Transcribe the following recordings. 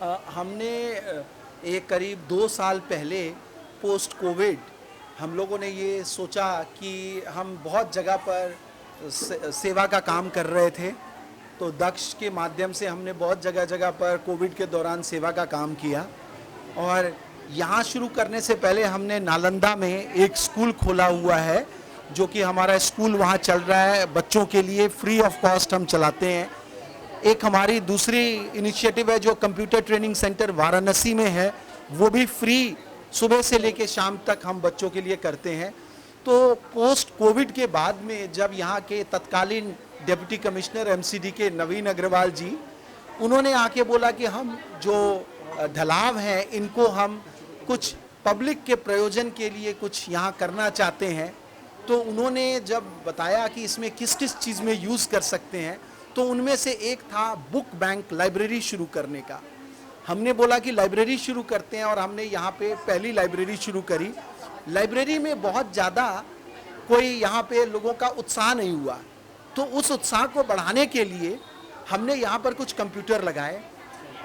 हमने एक करीब 2 साल पहले पोस्ट कोविड हम लोगों ने ये सोचा कि हम बहुत जगह पर सेवा का काम कर रहे थे। तो दक्ष के माध्यम से हमने बहुत जगह जगह पर कोविड के दौरान सेवा का काम किया। और यहाँ शुरू करने से पहले हमने नालंदा में एक स्कूल खोला हुआ है, जो कि हमारा स्कूल वहाँ चल रहा है, बच्चों के लिए फ्री ऑफ कॉस्ट हम चलाते हैं। एक हमारी दूसरी इनिशिएटिव है जो कंप्यूटर ट्रेनिंग सेंटर वाराणसी में है, वो भी फ्री सुबह से लेकर शाम तक हम बच्चों के लिए करते हैं। तो पोस्ट कोविड के बाद में जब यहाँ के तत्कालीन डिप्टी कमिश्नर एमसीडी के नवीन अग्रवाल जी, उन्होंने आके बोला कि हम जो ढलाव हैं इनको हम कुछ पब्लिक के प्रयोजन के लिए कुछ यहाँ करना चाहते हैं। तो उन्होंने जब बताया कि इसमें किस किस चीज़ में यूज़ कर सकते हैं, तो उनमें से एक था बुक बैंक, लाइब्रेरी शुरू करने का। हमने बोला कि लाइब्रेरी शुरू करते हैं और हमने यहाँ पे पहली लाइब्रेरी शुरू करी। लाइब्रेरी में बहुत ज़्यादा कोई यहाँ पे लोगों का उत्साह नहीं हुआ, तो उस उत्साह को बढ़ाने के लिए हमने यहाँ पर कुछ कंप्यूटर लगाए।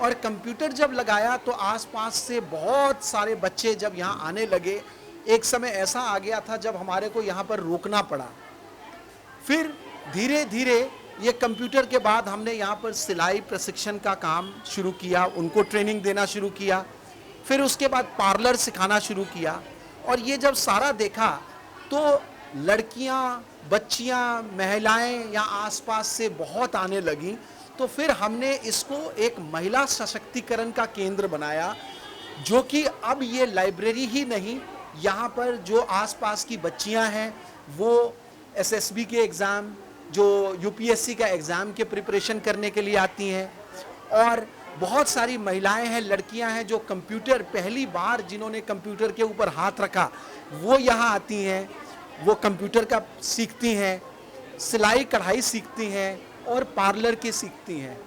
और कंप्यूटर जब लगाया तो आसपास से बहुत सारे बच्चे जब यहाँ आने लगे, एक समय ऐसा आ गया था जब हमारे को यहाँ पर रोकना पड़ा। फिर धीरे धीरे ये कंप्यूटर के बाद हमने यहाँ पर सिलाई प्रशिक्षण का काम शुरू किया, उनको ट्रेनिंग देना शुरू किया। फिर उसके बाद पार्लर सिखाना शुरू किया। और ये जब सारा देखा तो लड़कियाँ, बच्चियाँ, महिलाएं यहाँ आसपास से बहुत आने लगीं। तो फिर हमने इसको एक महिला सशक्तिकरण का केंद्र बनाया, जो कि अब ये लाइब्रेरी ही नहीं, यहाँ पर जो आसपास की बच्चियाँ हैं वो एसएसबी के एग्ज़ाम, जो यूपीएससी का एग्ज़ाम के प्रिपरेशन करने के लिए आती हैं। और बहुत सारी महिलाएं हैं, लड़कियां हैं जो कंप्यूटर पहली बार जिन्होंने कंप्यूटर के ऊपर हाथ रखा वो यहाँ आती हैं, वो कंप्यूटर का सीखती हैं, सिलाई कढ़ाई सीखती हैं और पार्लर की सीखती हैं।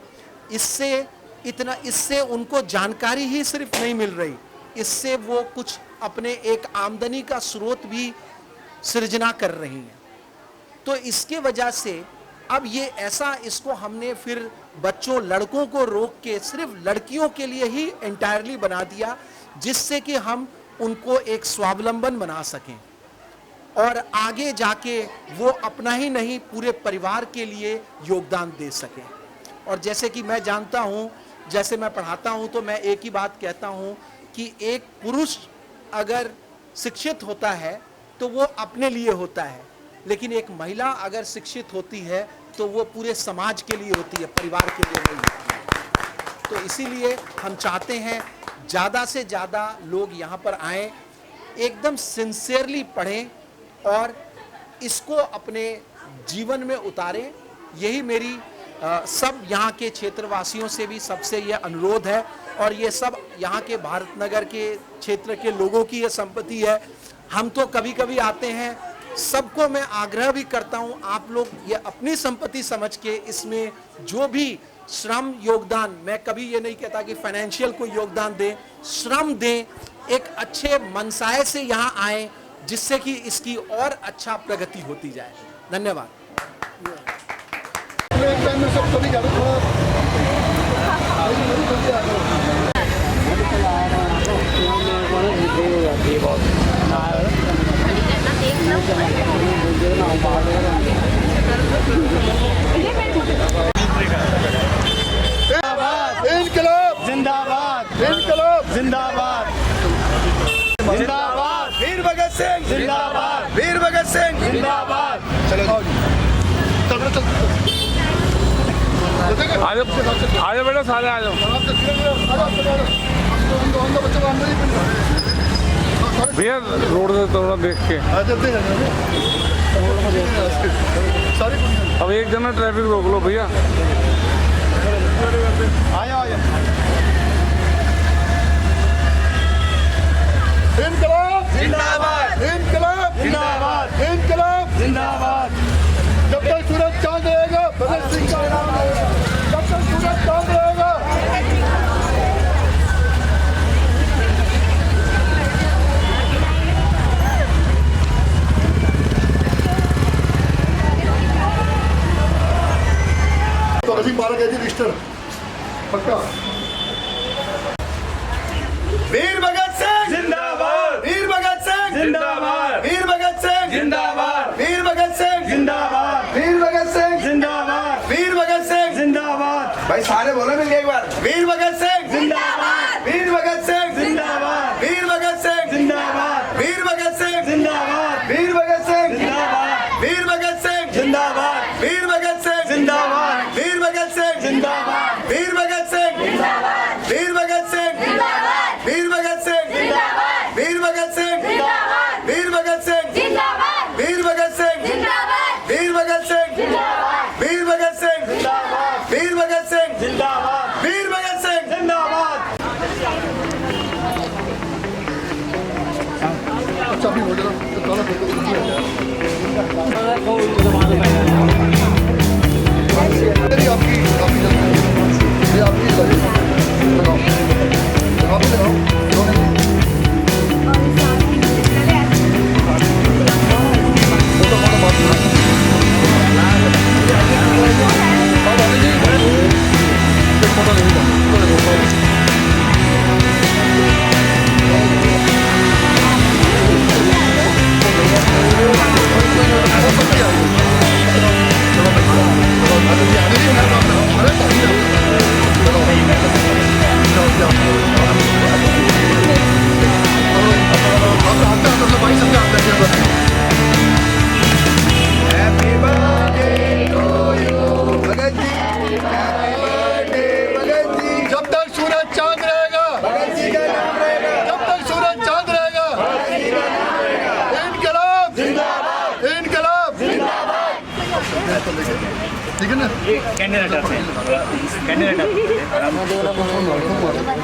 इससे उनको जानकारी ही सिर्फ नहीं मिल रही, इससे वो कुछ अपने एक आमदनी का स्रोत भी सृजना कर रही हैं। तो इसके वजह से अब ये ऐसा, इसको हमने फिर बच्चों, लड़कों को रोक के सिर्फ लड़कियों के लिए ही एंटायरली बना दिया, जिससे कि हम उनको एक स्वावलंबन बना सकें और आगे जाके वो अपना ही नहीं पूरे परिवार के लिए योगदान दे सकें। और जैसे कि मैं जानता हूँ, जैसे मैं पढ़ाता हूँ, तो मैं एक ही बात कहता हूँ कि एक पुरुष अगर शिक्षित होता है तो वो अपने लिए होता है, लेकिन एक महिला अगर शिक्षित होती है तो वो पूरे समाज के लिए होती है, परिवार के लिए नहीं होती है। तो इसीलिए हम चाहते हैं ज़्यादा से ज़्यादा लोग यहाँ पर आएँ, एकदम सिंसियरली पढ़ें और इसको अपने जीवन में उतारें। यही मेरी सब यहाँ के क्षेत्रवासियों से भी सबसे ये अनुरोध है। और ये सब यहाँ के भारत नगर के क्षेत्र के लोगों की ये संपत्ति है। हम तो कभी कभी आते हैं, सबको मैं आग्रह भी करता हूँ, आप लोग ये अपनी संपत्ति समझ के इसमें जो भी श्रम योगदान, मैं कभी ये नहीं कहता कि फाइनेंशियल कोई योगदान दें, श्रम दें, एक अच्छे मनसाय से यहाँ आएँ, जिससे कि इसकी और अच्छा प्रगति होती जाए। धन्यवाद। इनकलाब जिंदाबाद, इनकलाब जिंदाबाद, जिंदाबाद, वीर भगत सिंह जिंदाबाद, वीर भगत सिंह जिंदाबाद। चलो आजो बेटा, सारे आ जाओ भैया, रोड से थोड़ा देख के। अब एक जना ट्रैफिक रोक लो भैया। इनकलाब जिंदाबाद, इनकलाब जिंदाबाद, इनकलाब जिंदाबाद। जब तक सूरज चांद रहेगा भगत सिंह का नाम रहेगा, जब तक सूरज चांद रहेगा। तो अभी 12 के जी रजिस्टर पक्का। वीर भगत सिंह जिंदाबाद वीर भगत सिंह जिंदाबाद वीर भगत सिंह जिंदाबाद वीर भगत सिंह जिंदाबाद वीर भगत सिंह जिंदाबाद वीर भगत सिंह जिंदाबाद भाई सारे बोलो मिलके एक बार वीर भगत सिंह जिंदाबाद वीर भगत सिंह जिंदाबाद वीर भगत सिंह जिंदाबाद वीर भगत सिंह जिंदाबाद वीर भगत सिंह जिंदाबाद वीर भगत सिंह जिंदाबाद वीर भगत सिंह जिंदाबाद वीर भगत सिंह जिंदाबाद वीर भगत सिंह वीर भगत सिंह वीर भगत सिंह वीर भगत सिंह वीर भगत सिंह वीर भगत सिंह वीर भगत सिंह वीर भगत सिंह वीर भगत सिंह जिंदाबाद वीर भगत सिंह जिंदाबाद मेरी आपकी ये आपकी लगाओ आप लगाओ जब तक सूरज चांद रहेगा जब तक सूरज चांद रहेगा इनकलाब इनकलाब ठीक है ना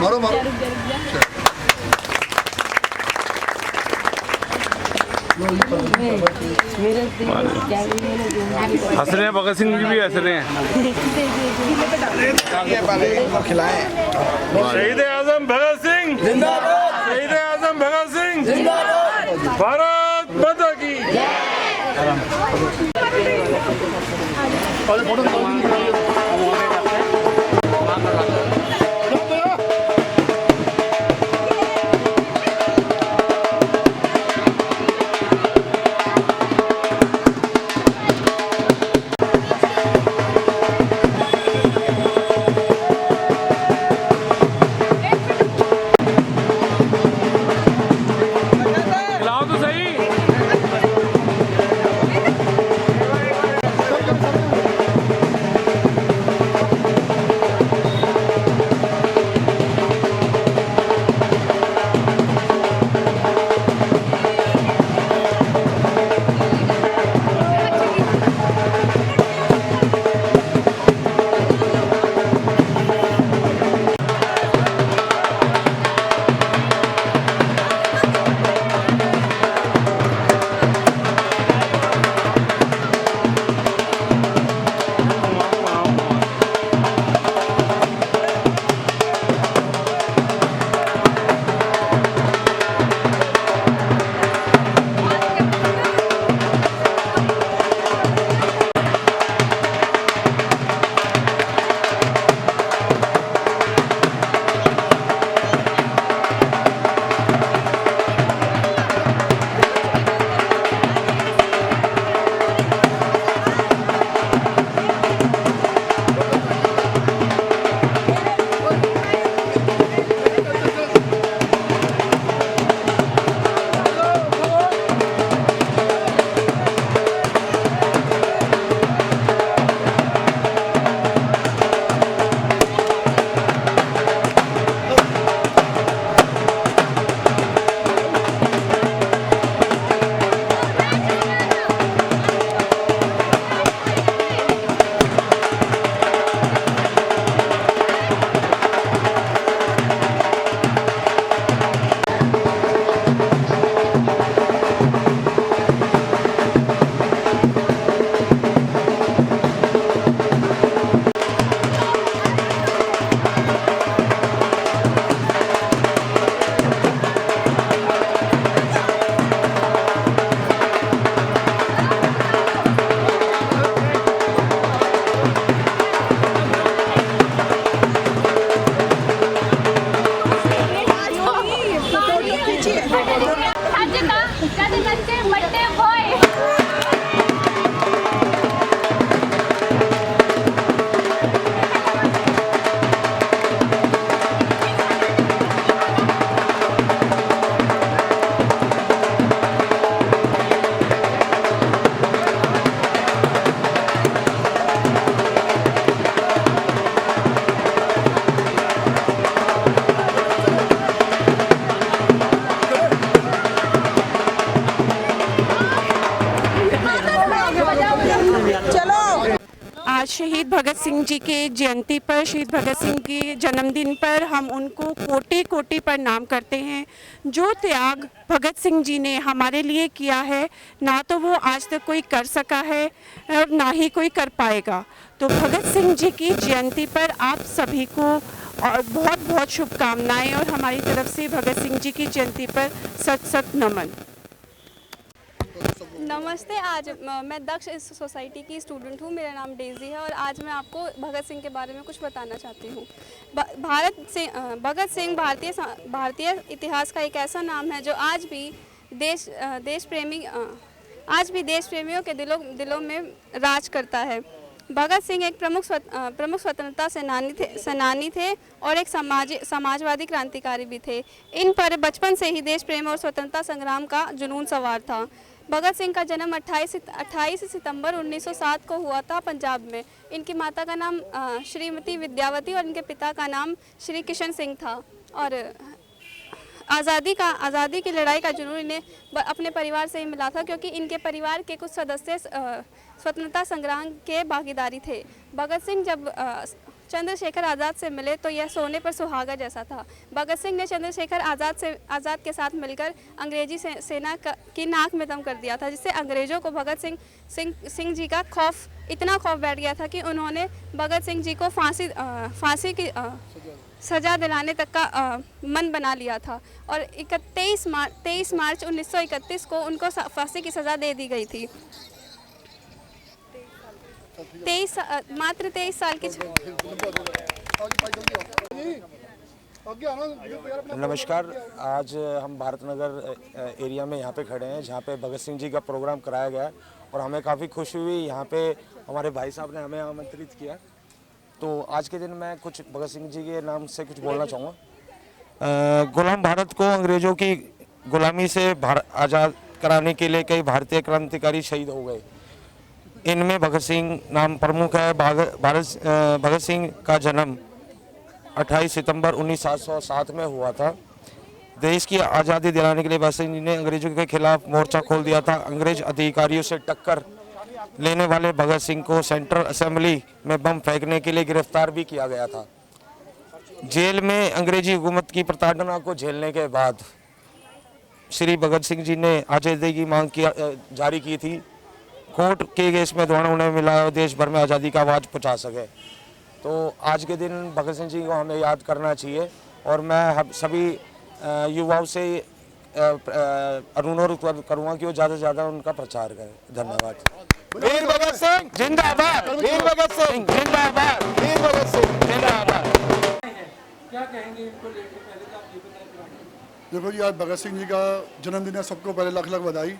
मारो मारो हंस रहे हैं, भगत सिंह जी भी हंस रहे हैं। शहीद आजम भगत सिंह जिंदाबाद, शहीद आजम भगत सिंह जिंदाबाद, भारत माता की। अरे फोटो खिलाओ तो सही। शहीद भगत सिंह जी के जयंती पर, शहीद भगत सिंह के जन्मदिन पर हम उनको कोटि कोटि प्रणाम करते हैं। जो त्याग भगत सिंह जी ने हमारे लिए किया है, ना तो वो आज तक कोई कर सका है और ना ही कोई कर पाएगा। तो भगत सिंह जी की जयंती पर आप सभी को और बहुत बहुत शुभकामनाएं और हमारी तरफ से भगत सिंह जी की जयंती पर सत सत नमन। नमस्ते। आज मैं दक्ष इस सोसाइटी की स्टूडेंट हूँ। मेरा नाम डेजी है और आज मैं आपको भगत सिंह के बारे में कुछ बताना चाहती हूँ। भगत सिंह भारतीय इतिहास का एक ऐसा नाम है जो आज भी देश प्रेमियों के दिलों में राज करता है। भगत सिंह एक प्रमुख स्वतंत्रता सेनानी थे और एक समाजवादी क्रांतिकारी भी थे। इन पर बचपन से ही देश प्रेम और स्वतंत्रता संग्राम का जुनून सवार था। भगत सिंह का जन्म 28 सितंबर 1907 को हुआ था पंजाब में। इनकी माता का नाम श्रीमती विद्यावती और इनके पिता का नाम श्री किशन सिंह था। और आज़ादी की लड़ाई का जुनून इन्हें अपने परिवार से ही मिला था, क्योंकि इनके परिवार के कुछ सदस्य स्वतंत्रता संग्राम के भागीदारी थे। भगत सिंह जब चंद्रशेखर आज़ाद से मिले तो यह सोने पर सुहागा जैसा था। भगत सिंह ने चंद्रशेखर आज़ाद के साथ मिलकर अंग्रेजी सेना की नाक में दम कर दिया था, जिससे अंग्रेज़ों को भगत सिंह जी का इतना खौफ बैठ गया था कि उन्होंने भगत सिंह जी को फांसी की सज़ा दिलाने तक का मन बना लिया था। और 23 मार्च 1931 को उनको फांसी की सज़ा दे दी गई थी। मात्र 23 साल की। नमस्कार। आज हम भारत नगर एरिया में यहाँ पे खड़े हैं, जहाँ पे भगत सिंह जी का प्रोग्राम कराया गया और हमें काफ़ी खुशी हुई। यहाँ पे हमारे भाई साहब ने हमें आमंत्रित किया। तो आज के दिन मैं कुछ भगत सिंह जी के नाम से कुछ बोलना चाहूँगा। गुलाम भारत को अंग्रेज़ों की गुलामी से आज़ाद कराने के लिए कई भारतीय क्रांतिकारी शहीद हो गए। इनमें भगत सिंह नाम प्रमुख है। भगत सिंह का जन्म 28 सितंबर 1907 में हुआ था। देश की आज़ादी दिलाने के लिए भगत सिंह जी ने अंग्रेज़ों के खिलाफ मोर्चा खोल दिया था। अंग्रेज अधिकारियों से टक्कर लेने वाले भगत सिंह को सेंट्रल असेंबली में बम फेंकने के लिए गिरफ्तार भी किया गया था। जेल में अंग्रेजी हुकूमत की प्रताड़ना को झेलने के बाद श्री भगत सिंह जी ने आज़ादी की मांग जारी की थी। कोर्ट के केस में द्वारा उन्हें मिला और देश भर में आज़ादी का आवाज़ पहुँचा सके। तो आज के दिन भगत सिंह जी को हमें याद करना चाहिए और मैं सभी युवाओं से अनुरोध करूँगा कि वो ज़्यादा से ज़्यादा उनका प्रचार करें। धन्यवाद। वीर भगत सिंह जिंदाबाद, वीर भगत सिंह जिंदाबाद, वीर भगत सिंह जिंदाबाद। क्या कहेंगे इनको लेकर? पहले तो आप ये बताएं। देखो जी, आज भगत सिंह जी का जन्मदिन है। सबको पहले लाख लाख बधाई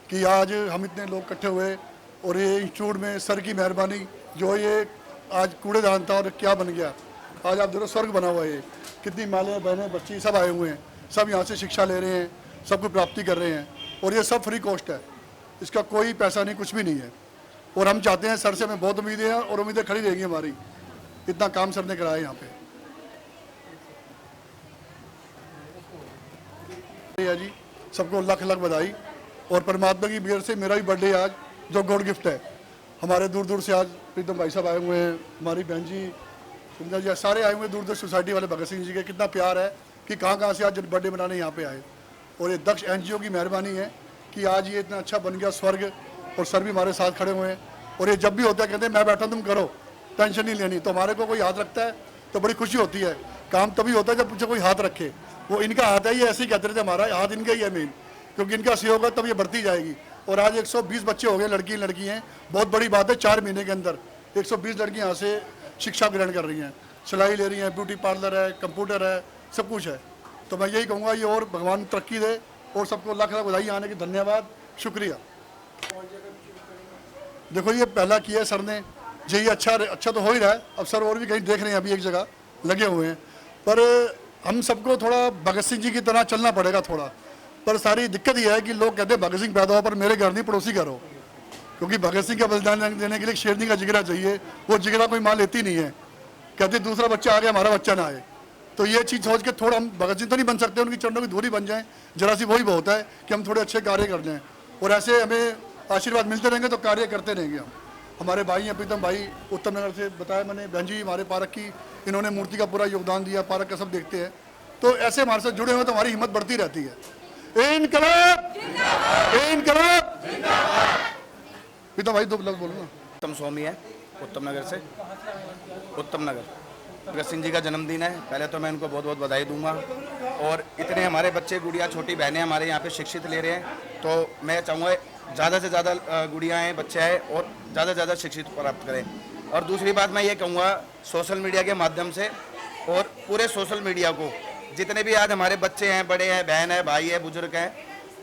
कि आज हम इतने लोग इकट्ठे हुए और ये इंस्टीट्यूट में सर की मेहरबानी, जो ये आज कूड़ेदान था और क्या बन गया। आज आप देखो स्वर्ग बना हुआ है। कितनी मालें बहनें बच्ची सब आए हुए हैं, सब यहाँ से शिक्षा ले रहे हैं, सबको प्राप्ति कर रहे हैं और ये सब फ्री कॉस्ट है। इसका कोई पैसा नहीं, कुछ भी नहीं है। और हम चाहते हैं, सर से हमें बहुत उम्मीदें हैं और उम्मीदें खड़ी रहेंगी हमारी। इतना काम सर ने कराया यहाँ पे जी। सबको लाख लाख बधाई और परमात्मा की मेहर से मेरा भी बर्थडे आज, जो गॉड गिफ्ट है। हमारे दूर दूर से आज प्रीतम भाई साहब आए हुए हैं, हमारी बहन जी सुंदर जी, सारे आए हुए दूर दूर सोसाइटी वाले भगत सिंह जी के। कितना प्यार है कि कहाँ से आज बर्थडे मनाने यहाँ पे आए। और ये दक्ष NGO की मेहरबानी है कि आज ये इतना अच्छा बन गया स्वर्ग। और सर भी हमारे साथ खड़े हुए हैं और ये जब भी होता है कहते हैं मैं बैठा तुम करो, टेंशन नहीं लेनी। तो हमारे को कोई हाथ रखता है तो बड़ी खुशी होती है। काम तभी होता है जब मुझे कोई हाथ रखे। वो इनका हाथ है, ये ऐसे ही कहते रहते हमारा हाथ इनका ही है मेन, क्योंकि इनका सहयोग होगा तब ये बढ़ती जाएगी। और आज 120 बच्चे हो गए, लड़की हैं। बहुत बड़ी बात है, 4 महीने के अंदर 120 लड़कियाँ यहाँ से शिक्षा ग्रहण कर रही हैं, सिलाई ले रही हैं, ब्यूटी पार्लर है, कंप्यूटर है, सब कुछ है। तो मैं यही कहूँगा ये और भगवान तरक्की दे और सबको लाख लाख बधाई आने की। धन्यवाद, शुक्रिया। देखो ये पहला किया है सर ने, यही अच्छा तो हो ही रहा है। अब सर और भी कहीं देख रहे हैं, अभी एक जगह लगे हुए हैं। पर हम सबको थोड़ा भगत सिंह जी की तरह चलना पड़ेगा थोड़ा। पर सारी दिक्कत यह है कि लोग कहते हैं भगत सिंह पैदा हो पर मेरे घर नहीं पड़ोसी घर हो, क्योंकि भगत सिंह का बलिदान देने के लिए शेरनी का जिगरा चाहिए। वो जिगरा कोई माँ लेती नहीं है, कहते दूसरा बच्चा आ गया हमारा बच्चा ना आए। तो ये चीज़ सोच के थोड़ा हम भगत सिंह तो नहीं बन सकते, उनकी चरणों की धूली बन जाएं जरा सी, वही बहुत है कि हम थोड़े अच्छे कार्य कर लें। और ऐसे हमें आशीर्वाद मिलते रहेंगे तो कार्य करते रहेंगे हम। हमारे भाई हैं प्रीतम भाई उत्तम नगर से, बताया मैंने बहन जी हमारे पार्क की इन्होंने मूर्ति का पूरा योगदान दिया, पार्क का सब देखते हैं। तो ऐसे हमारे साथ जुड़े हुए तो हमारी हिम्मत बढ़ती रहती है। इनकलाब इनकलाब। प्रीतम भाई दो लफ्ज़ बोलो ना। उत्तम स्वामी है उत्तम नगर से। उत्तम नगर भगत सिंह जी का जन्मदिन है, पहले तो मैं उनको बहुत बहुत बधाई दूंगा। और इतने हमारे बच्चे गुड़िया छोटी बहनें हमारे यहाँ पे शिक्षित ले रहे हैं, तो मैं चाहूँगा ज़्यादा से ज़्यादा गुड़िया हैं बच्चे हैं और ज़्यादा से ज़्यादा शिक्षित प्राप्त करें। और दूसरी बात मैं ये कहूँगा सोशल मीडिया के माध्यम से और पूरे सोशल मीडिया को, जितने भी आज हमारे बच्चे हैं, बड़े हैं, बहन है, भाई है, बुजुर्ग हैं,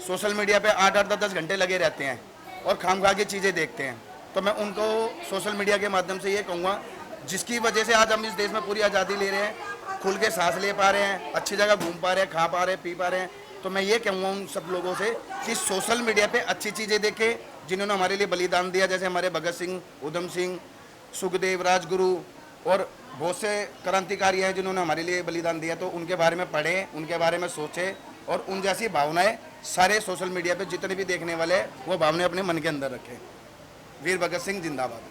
सोशल मीडिया पे 8-8, 10-10 घंटे लगे रहते हैं और खामखा की चीज़ें देखते हैं। तो मैं उनको सोशल मीडिया के माध्यम से ये कहूँगा, जिसकी वजह से आज हम इस देश में पूरी आज़ादी ले रहे हैं, खुल के सांस ले पा रहे हैं, अच्छी जगह घूम पा रहे हैं, खा पा रहे हैं, पी पा रहे हैं। तो मैं ये कहूँगा उन सब लोगों से कि सोशल मीडिया पे अच्छी चीज़ें देखें, जिन्होंने हमारे लिए बलिदान दिया, जैसे हमारे भगत सिंह, उधम सिंह, सुखदेव, राजगुरु और बहुत से क्रांतिकारी हैं जिन्होंने हमारे लिए बलिदान दिया। तो उनके बारे में पढ़ें, उनके बारे में सोचें और उन जैसी भावनाएं सारे सोशल मीडिया पे जितने भी देखने वाले हैं वो भावनाएं अपने मन के अंदर रखें। वीर भगत सिंह जिंदाबाद।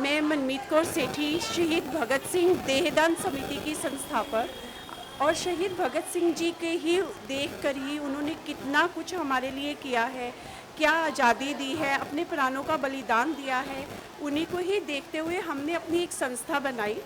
मैं मनमीत कौर सेठी, शहीद भगत सिंह देहदान समिति की संस्थापक, और शहीद भगत सिंह जी के ही देखकर ही उन्होंने कितना कुछ हमारे लिए किया है, क्या आज़ादी दी है, अपने प्राणों का बलिदान दिया है, उन्हीं को ही देखते हुए हमने अपनी एक संस्था बनाई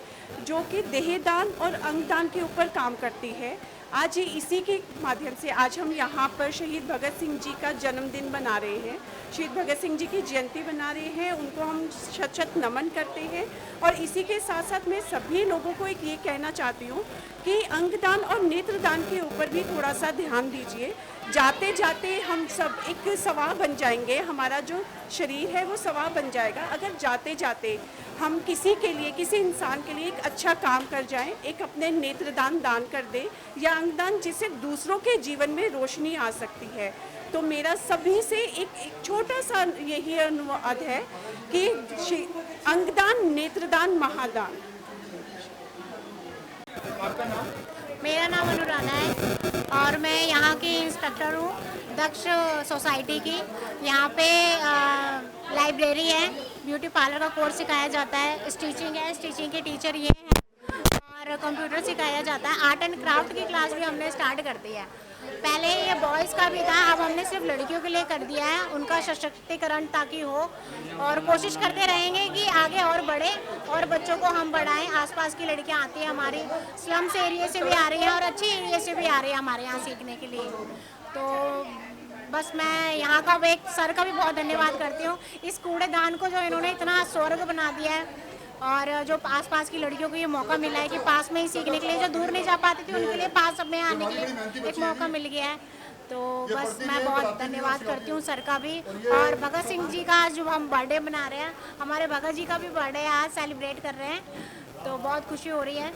जो कि देहदान और अंगदान के ऊपर काम करती है। आज इसी के माध्यम से आज हम यहाँ पर शहीद भगत सिंह जी का जन्मदिन बना रहे हैं, शहीद भगत सिंह जी की जयंती बना रहे हैं, उनको हम शत शत नमन करते हैं। और इसी के साथ साथ मैं सभी लोगों को एक ये कहना चाहती हूँ कि अंगदान और नेत्रदान के ऊपर भी थोड़ा सा ध्यान दीजिए। जाते जाते हम सब एक सवाह बन जाएंगे, हमारा जो शरीर है वो सवाह बन जाएगा अगर जाते जाते हम किसी के लिए, किसी इंसान के लिए एक अच्छा काम कर जाएं, एक अपने नेत्रदान दान कर दें या अंगदान, जिससे दूसरों के जीवन में रोशनी आ सकती है। तो मेरा सभी से एक छोटा सा यही अनुरोध है कि अंगदान, नेत्रदान, महादान। मेरा नाम अनुराधा है और मैं यहाँ की इंस्ट्रक्टर हूँ दक्ष सोसाइटी की। यहाँ पे लाइब्रेरी है, ब्यूटी पार्लर का कोर्स सिखाया जाता है, स्टिचिंग है, स्टिचिंग के टीचर ये हैं और कंप्यूटर सिखाया जाता है। आर्ट एंड क्राफ्ट की क्लास भी हमने स्टार्ट कर दी है। पहले ये बॉयज़ का भी था, अब हमने सिर्फ लड़कियों के लिए कर दिया है, उनका सशक्तिकरण ताकि हो। और कोशिश करते रहेंगे कि आगे और बढ़े और बच्चों को हम बढ़ाएं। आसपास की लड़कियां आती हैं, हमारी स्लम्स एरिया से भी आ रही हैं और अच्छी एरिया से भी आ रही है हमारे यहाँ सीखने के लिए। तो बस मैं यहाँ का एक सर का भी बहुत धन्यवाद करती हूँ, इस कूड़ेदान को जो इन्होंने इतना स्वर्ग बना दिया है और जो आसपास की लड़कियों को ये मौका मिला है कि पास में ही सीखने के लिए, जो दूर नहीं जा पाती थी उनके लिए पास में आने के लिए एक मौका मिल गया है। तो बस मैं बहुत धन्यवाद करती हूँ सर का भी। और भगत सिंह जी का आज जो हम बर्थडे मना रहे हैं, हमारे भगत जी का भी बर्थडे आज सेलिब्रेट कर रहे हैं, तो बहुत खुशी हो रही है।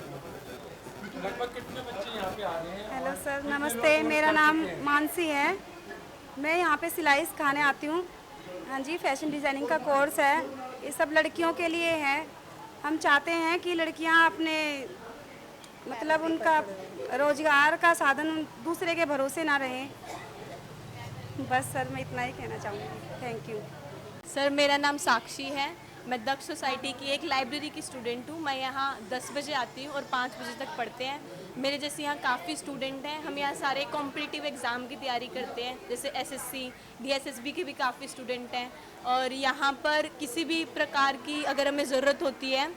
लगभग कितने बच्चे यहाँ पे आ रहे हैं? हेलो सर, नमस्ते, मेरा नाम मानसी है, मैं यहाँ पे सिलाई सिखाने आती हूँ। हाँ जी, फैशन डिज़ाइनिंग का कोर्स है, ये सब लड़कियों के लिए है। हम चाहते हैं कि लड़कियाँ अपने मतलब उनका रोजगार का साधन दूसरे के भरोसे ना रहें। बस सर, मैं इतना ही कहना चाहूँगी। Thank you sir. मेरा नाम साक्षी है, मैं दक्ष सोसाइटी की एक लाइब्रेरी की स्टूडेंट हूँ। मैं यहाँ 10 बजे आती हूँ और 5 बजे तक पढ़ते हैं। मेरे जैसे यहाँ काफ़ी स्टूडेंट हैं। हम यहाँ सारे कॉम्पिटिटिव एग्ज़ाम की तैयारी करते हैं, जैसे एसएससी, डीएसएसबी के भी काफ़ी स्टूडेंट हैं। और यहाँ पर किसी भी प्रकार की अगर हमें ज़रूरत होती है,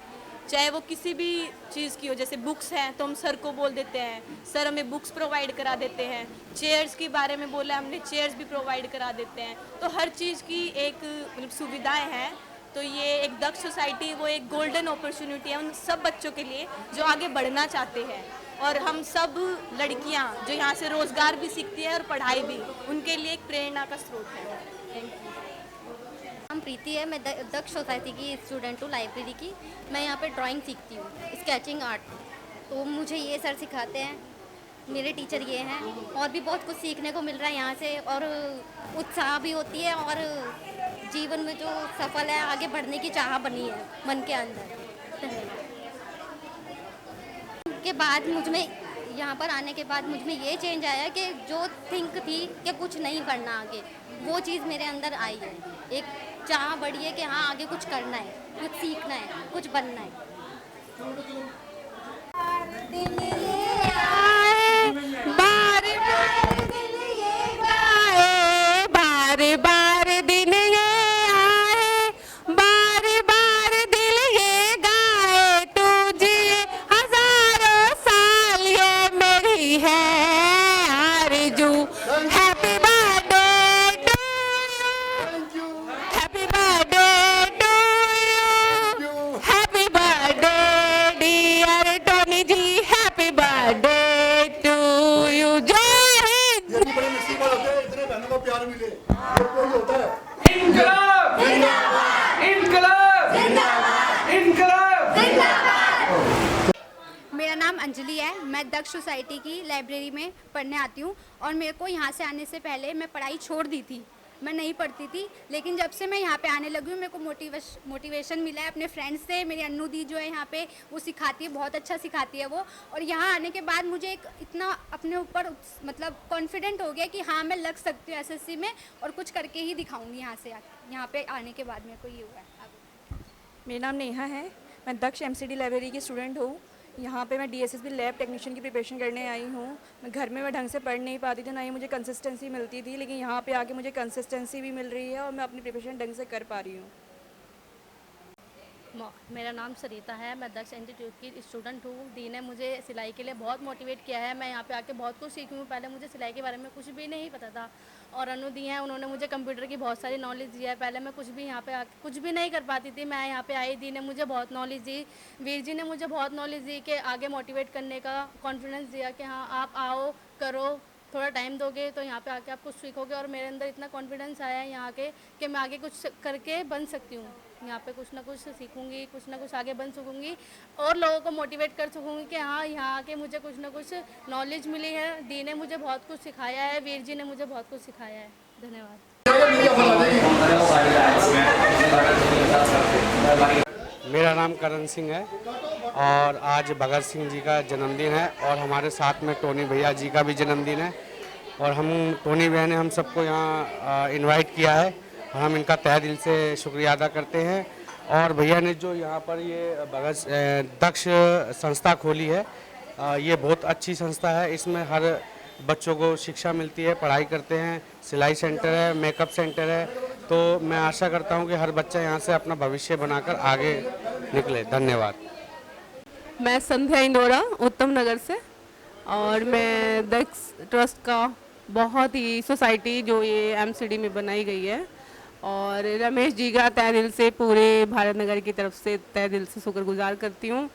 चाहे वो किसी भी चीज़ की हो, जैसे बुक्स हैं तो हम सर को बोल देते हैं, सर हमें बुक्स प्रोवाइड करा देते हैं। चेयर्स के बारे में बोला, हमने चेयर्स भी प्रोवाइड करा देते हैं। तो हर चीज़ की एक मतलब सुविधाएँ हैं। तो ये एक दक्ष सोसाइटी वो एक गोल्डन अपॉर्चुनिटी है उन सब बच्चों के लिए जो आगे बढ़ना चाहते हैं। और हम सब लड़कियां जो यहाँ से रोज़गार भी सीखती है और पढ़ाई भी, उनके लिए एक प्रेरणा का स्रोत है। Thank you. नाम प्रीति है, मैं दक्ष सोसाइटी की स्टूडेंट हूँ लाइब्रेरी की। मैं यहाँ पे ड्राइंग सीखती हूँ, स्केचिंग आर्ट। तो मुझे ये सर सिखाते हैं, मेरे टीचर ये हैं। और भी बहुत कुछ सीखने को मिल रहा है यहाँ से और उत्साह भी होती है और जीवन में जो सफल है, आगे बढ़ने की चाह बनी है मन के अंदर। के बाद मुझ में यहाँ पर आने के बाद मुझ में ये चेंज आया कि जो थिंक थी कि कुछ नहीं करना आगे, वो चीज़ मेरे अंदर आई है। एक चाह बढ़ी है कि हाँ आगे कुछ करना है, कुछ सीखना है, कुछ बनना है। बार बार दिन ये आए, बार बार दिल ये गाए, तुझे हजारों साल ये मेरी है आरज़ू। Happy birthday to you, happy birthday to you, happy birthday dear Tony ji, happy birthday to you. जय हिंद। बड़े नसीब वाले होते हैं, इतने बहनों को प्यार मिले, ये कोई होता है। इनकलाब जिंदाबाद, इनकलाब जिंदाबाद, इनकलाब जिंदाबाद। मेरा नाम अंजलि है, मैं दक्ष सोसाइटी की लाइब्रेरी में पढ़ने आती हूँ। और मेरे को यहाँ से आने से पहले मैं पढ़ाई छोड़ दी थी, मैं नहीं पढ़ती थी। लेकिन जब से मैं यहाँ पे आने लगी हूँ, मेरे को मोटिवेशन मिला है अपने फ्रेंड्स से। मेरी अन्नू दी जो है यहाँ पे, वो सिखाती है, बहुत अच्छा सिखाती है वो। और यहाँ आने के बाद मुझे एक इतना अपने ऊपर मतलब कॉन्फिडेंट हो गया कि हाँ मैं लग सकती हूँ एसएससी में, और कुछ करके ही दिखाऊंगी यहाँ से यहाँ पे आने के बाद मेरे को ये हुआ है। मेरा नाम नेहा है, मैं दक्ष एमसीडी लाइब्रेरी की स्टूडेंट हूँ। यहाँ पे मैं डीएसएसबी लैब टेक्नीशियन की प्रिपरेशन करने आई हूँ। मैं घर में मैं ढंग से पढ़ नहीं पाती थी, ना ही मुझे कंसिस्टेंसी मिलती थी, लेकिन यहाँ पे आके मुझे कंसिस्टेंसी भी मिल रही है और मैं अपनी प्रिपरेशन ढंग से कर पा रही हूँ। मेरा नाम सरिता है, मैं दक्ष इंस्टीट्यूट की स्टूडेंट हूँ। दी ने मुझे सिलाई के लिए बहुत मोटिवेट किया है। मैं यहाँ पे आके बहुत कुछ सीखी हूँ। पहले मुझे सिलाई के बारे में कुछ भी नहीं पता था, और अनु दी हैं, उन्होंने मुझे कंप्यूटर की बहुत सारी नॉलेज दी है। पहले मैं कुछ भी यहाँ पे आके कुछ भी नहीं कर पाती थी, मैं यहाँ पे आई, दी ने मुझे बहुत नॉलेज दी, वीर जी ने मुझे बहुत नॉलेज दी कि आगे मोटिवेट करने का कॉन्फिडेंस दिया कि हाँ आप आओ, करो, थोड़ा टाइम दोगे तो यहाँ पे आके आप कुछ सीखोगे। और मेरे अंदर इतना कॉन्फिडेंस आया है यहाँ के कि मैं आगे कुछ करके बन सकती हूँ। यहाँ पे कुछ ना कुछ सीखूंगी, कुछ ना कुछ आगे बन सकूँगी और लोगों को मोटिवेट कर सकूँगी कि हाँ यहाँ आके मुझे कुछ ना कुछ नॉलेज मिली है। दी ने मुझे बहुत कुछ सिखाया है, वीर जी ने मुझे बहुत कुछ सिखाया है। धन्यवाद। मेरा नाम करण सिंह है और आज भगत सिंह जी का जन्मदिन है और हमारे साथ में टोनी भैया जी का भी जन्मदिन है। और हम टोनी भैया ने हम सबको यहाँ इनवाइट किया है और हम इनका तहे दिल से शुक्रिया अदा करते हैं। और भैया ने जो यहाँ पर ये दक्ष संस्था खोली है, ये बहुत अच्छी संस्था है। इसमें हर बच्चों को शिक्षा मिलती है, पढ़ाई करते हैं, सिलाई सेंटर है, मेकअप सेंटर है। तो मैं आशा करता हूँ कि हर बच्चा यहाँ से अपना भविष्य बनाकर आगे निकले। धन्यवाद। मैं संध्या इंदौरा उत्तम नगर से, और मैं दक्ष ट्रस्ट का बहुत ही सोसाइटी जो ये एमसीडी में बनाई गई है, और रमेश जी का तहे दिल से, पूरे भारत नगर की तरफ से तहे दिल से शुक्रगुजार करती हूँ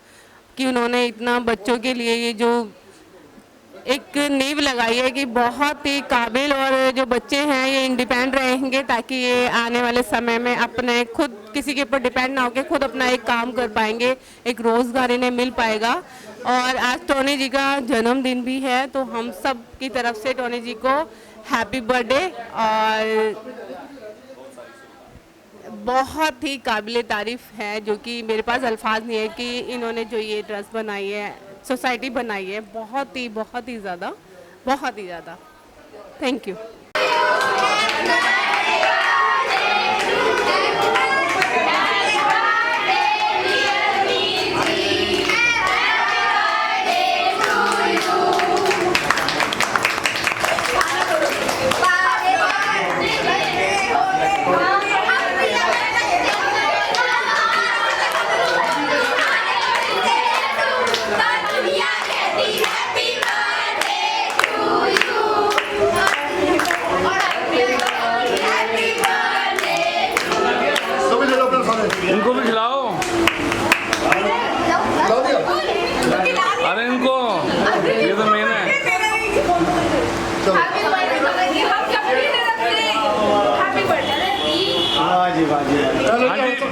कि उन्होंने इतना बच्चों के लिए ये जो एक नींव लगाई है कि बहुत ही काबिल और जो बच्चे हैं ये इंडिपेंडेंट रहेंगे, ताकि ये आने वाले समय में अपने खुद किसी के ऊपर डिपेंड ना होकर खुद अपना एक काम कर पाएंगे, एक रोज़गार इन्हें मिल पाएगा। और आज टोनी जी का जन्मदिन भी है, तो हम सब की तरफ से टोनी जी को हैप्पी बर्थडे। और बहुत ही काबिल तारीफ़ है, जो कि मेरे पास अल्फाज नहीं है कि इन्होंने जो ये ट्रस्ट बनाई है, सोसाइटी बनाई है, बहुत ही ज़्यादा थैंक यू। इनको भी खिलाओ। अरे इनको, ये तो मेन है।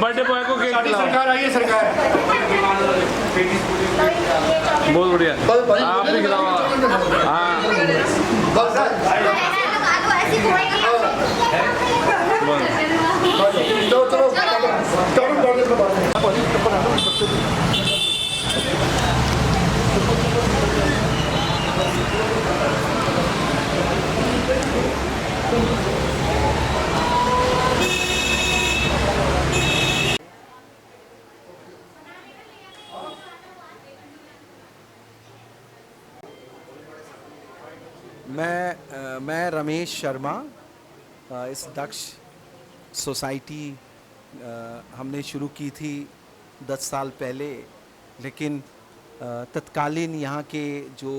बर्थडे बॉय को केक खिलाओ। सरकार आई है, सरकार बहुत बढ़िया, आप भी खिलाओ। हाँ मैं रमेश शर्मा, इस दक्ष सोसाइटी हमने शुरू की थी 10 साल पहले, लेकिन तत्कालीन यहाँ के जो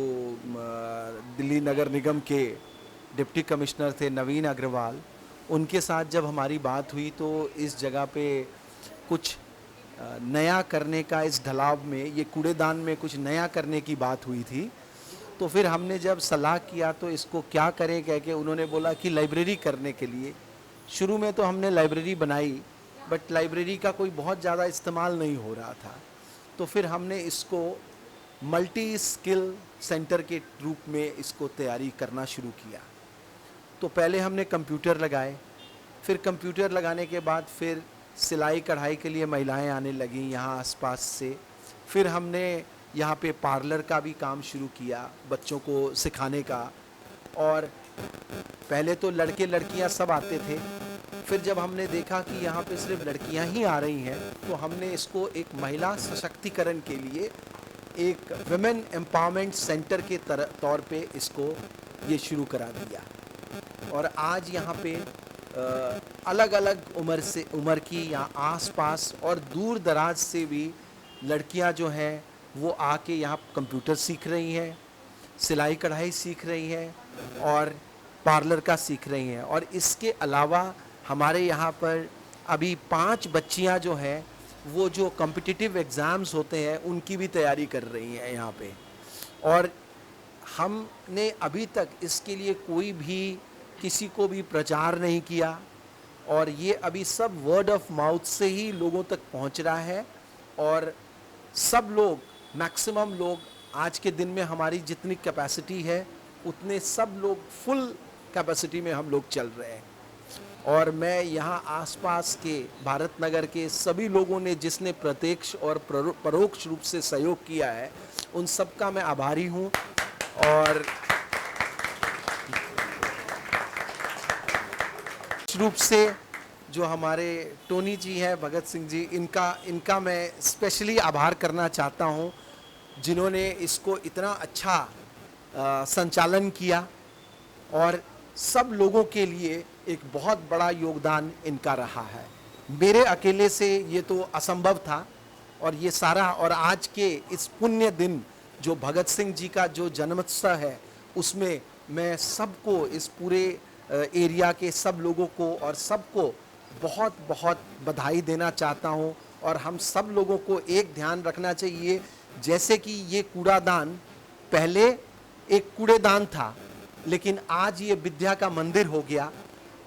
दिल्ली नगर निगम के डिप्टी कमिश्नर थे नवीन अग्रवाल, उनके साथ जब हमारी बात हुई तो इस जगह पे कुछ नया करने का, इस ढलाव में, ये कूड़ेदान में कुछ नया करने की बात हुई थी। तो फिर हमने जब सलाह किया तो इसको क्या करें कह के उन्होंने बोला कि लाइब्रेरी करने के लिए। शुरू में तो हमने लाइब्रेरी बनाई, बट लाइब्रेरी का कोई बहुत ज़्यादा इस्तेमाल नहीं हो रहा था। तो फिर हमने इसको मल्टी स्किल सेंटर के रूप में इसको तैयारी करना शुरू किया। तो पहले हमने कंप्यूटर लगाए, फिर कंप्यूटर लगाने के बाद फिर सिलाई कढ़ाई के लिए महिलाएं आने लगीं यहाँ आसपास से। फिर हमने यहाँ पे पार्लर का भी काम शुरू किया, बच्चों को सिखाने का। और पहले तो लड़के लड़कियाँ सब आते थे, फिर जब हमने देखा कि यहाँ पे सिर्फ लड़कियाँ ही आ रही हैं तो हमने इसको एक महिला सशक्तिकरण के लिए एक विमेन एम्पावरमेंट सेंटर के तौर पे इसको ये शुरू करा दिया। और आज यहाँ पे अलग अलग उम्र की या आसपास और दूर दराज से भी लड़कियाँ जो हैं वो आके यहाँ कंप्यूटर सीख रही हैं, सिलाई कढ़ाई सीख रही हैं और पार्लर का सीख रही हैं। और इसके अलावा हमारे यहाँ पर अभी 5 बच्चियाँ जो हैं वो जो कॉम्पिटिटिव एग्ज़ाम्स होते हैं उनकी भी तैयारी कर रही हैं यहाँ पे। और हमने अभी तक इसके लिए कोई भी किसी को भी प्रचार नहीं किया, और ये अभी सब वर्ड ऑफ माउथ से ही लोगों तक पहुँच रहा है। और सब लोग, मैक्सिमम लोग, आज के दिन में हमारी जितनी कैपेसिटी है उतने सब लोग फुल कैपेसिटी में हम लोग चल रहे हैं। और मैं यहाँ आसपास के भारत नगर के सभी लोगों ने जिसने प्रत्यक्ष और परोक्ष रूप से सहयोग किया है उन सब का मैं आभारी हूँ। और रूप से जो हमारे टोनी जी हैं, भगत सिंह जी, इनका मैं स्पेशली आभार करना चाहता हूं, जिन्होंने इसको इतना अच्छा संचालन किया और सब लोगों के लिए एक बहुत बड़ा योगदान इनका रहा है। मेरे अकेले से ये तो असंभव था, और ये सारा, और आज के इस पुण्य दिन जो भगत सिंह जी का जो जन्मोत्सव है उसमें मैं सबको, इस पूरे एरिया के सब लोगों को और सबको बहुत बहुत बधाई देना चाहता हूं। और हम सब लोगों को एक ध्यान रखना चाहिए, जैसे कि ये कूड़ादान पहले एक कूड़ेदान था लेकिन आज ये विद्या का मंदिर हो गया।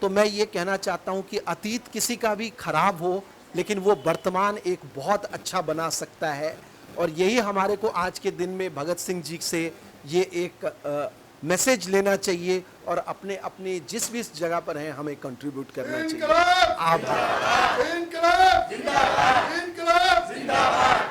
तो मैं ये कहना चाहता हूं कि अतीत किसी का भी खराब हो लेकिन वो वर्तमान एक बहुत अच्छा बना सकता है। और यही हमारे को आज के दिन में भगत सिंह जी से ये एक मैसेज लेना चाहिए और अपने अपने जिस भी जगह पर हैं हमें कंट्रीब्यूट करना चाहिए। आभार। इंकलाब जिंदाबाद, इंकलाब जिंदाबाद।